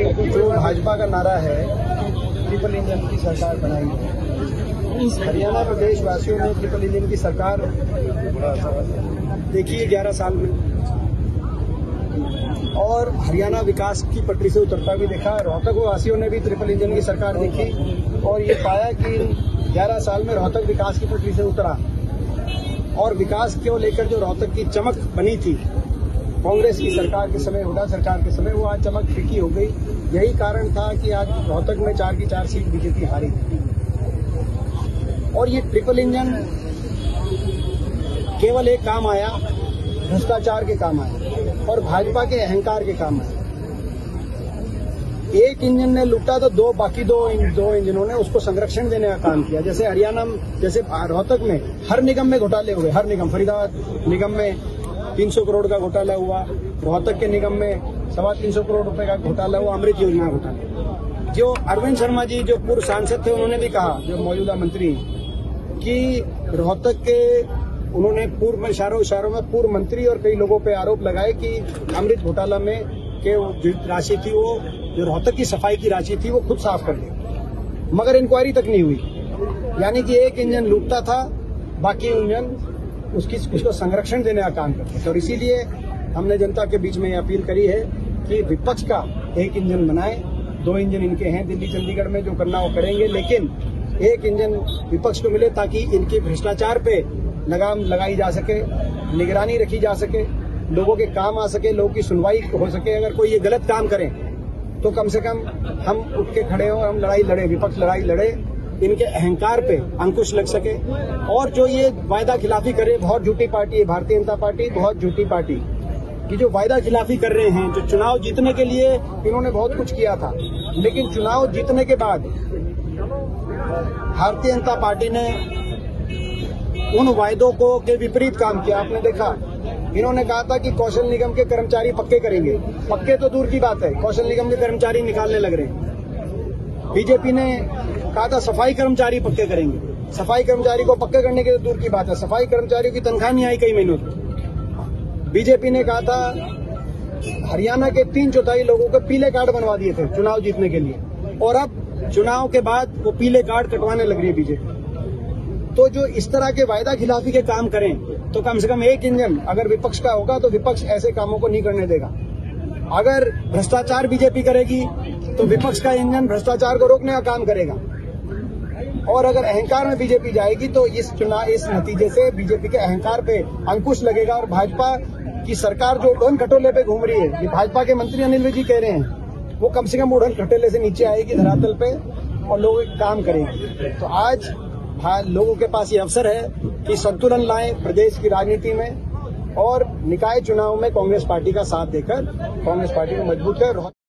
जो भाजपा का नारा है ट्रिपल इंजन की सरकार बनाई, हरियाणा प्रदेश वासियों ने ट्रिपल इंजन की सरकार देखी है 11 साल में, और हरियाणा विकास की पटरी से उतरता भी देखा। रोहतक वासियों ने भी ट्रिपल इंजन की सरकार देखी और ये पाया कि 11 साल में रोहतक विकास की पटरी से उतरा, और विकास को लेकर जो रोहतक की चमक बनी थी कांग्रेस की सरकार के समय, हुड्डा सरकार के समय, वो आज चमक फीकी हो गई। यही कारण था कि आज रोहतक में 4 की 4 सीट बीजेपी हारी। और ये ट्रिपल इंजन केवल एक काम आया, भ्रष्टाचार के काम आया और भाजपा के अहंकार के काम आया। एक इंजन ने लूटा तो बाकी दो इंजनों ने उसको संरक्षण देने का काम किया। जैसे हरियाणा में, जैसे रोहतक में हर निगम में घोटाले हुए, हर निगम, फरीदाबाद निगम में 300 करोड़ का घोटाला हुआ, रोहतक के निगम में 325 करोड़ रुपए का घोटाला हुआ, अमृत योजना घोटाला। जो अरविंद शर्मा जी जो पूर्व सांसद थे, उन्होंने भी कहा, जो मौजूदा मंत्री, कि रोहतक के, उन्होंने पूर्व में इशारों में पूर्व मंत्री और कई लोगों पे आरोप लगाए कि अमृत घोटाला में के जो राशि थी, वो जो रोहतक की सफाई की राशि थी, वो खुद साफ कर दी, मगर इंक्वायरी तक नहीं हुई। यानी कि एक इंजन लूटता था, बाकी इंजन उसको संरक्षण देने का काम करते थे। और इसीलिए हमने जनता के बीच में अपील करी है कि विपक्ष का एक इंजन बनाए। 2 इंजन इनके हैं, दिल्ली चंडीगढ़ में जो करना वो करेंगे, लेकिन एक इंजन विपक्ष को मिले ताकि इनके भ्रष्टाचार पे लगाम लगाई जा सके, निगरानी रखी जा सके, लोगों के काम आ सके, लोगों की सुनवाई हो सके। अगर कोई ये गलत काम करे तो कम से कम हम उठ के खड़े हों, हम लड़ाई लड़े, विपक्ष लड़ाई लड़े, इनके अहंकार पे अंकुश लग सके। और जो ये वायदा खिलाफी करे, बहुत झूठी पार्टी है भारतीय जनता पार्टी, बहुत झूठी पार्टी की जो वायदा खिलाफी कर रहे हैं। जो चुनाव जीतने के लिए इन्होंने बहुत कुछ किया था, लेकिन चुनाव जीतने के बाद भारतीय जनता पार्टी ने उन वायदों को के विपरीत काम किया। आपने देखा, इन्होंने कहा था कि कौशल निगम के कर्मचारी पक्के करेंगे, पक्के तो दूर की बात है, कौशल निगम के कर्मचारी निकालने लग रहे हैं। बीजेपी ने कहा था सफाई कर्मचारी पक्के करेंगे, सफाई कर्मचारी को पक्के करने की तो दूर की बात है, सफाई कर्मचारियों की तनख्वाह नहीं आई कई महीनों तक। बीजेपी ने कहा था हरियाणा के 3/4 लोगों को पीले कार्ड बनवा दिए थे चुनाव जीतने के लिए, और अब चुनाव के बाद वो पीले कार्ड कटवाने लग रही है बीजेपी। तो जो इस तरह के वायदा खिलाफी के काम करें तो कम से कम एक इंजन अगर विपक्ष का होगा तो विपक्ष ऐसे कामों को नहीं करने देगा। अगर भ्रष्टाचार बीजेपी करेगी तो विपक्ष का इंजन भ्रष्टाचार को रोकने का काम करेगा। और अगर अहंकार में बीजेपी जाएगी तो इस नतीजे से बीजेपी के अहंकार पे अंकुश लगेगा। और भाजपा की सरकार जो उड़न खटोले पे घूम रही है, ये भाजपा के मंत्री अनिल विज जी कह रहे हैं, वो कम से कम उड़न खटोले से नीचे आएगी धरातल पे और लोग एक काम करेंगे। तो आज लोगों के पास ये अवसर है कि संतुलन लाएं प्रदेश की राजनीति में और निकाय चुनाव में कांग्रेस पार्टी का साथ देकर कांग्रेस पार्टी को मजबूत करें।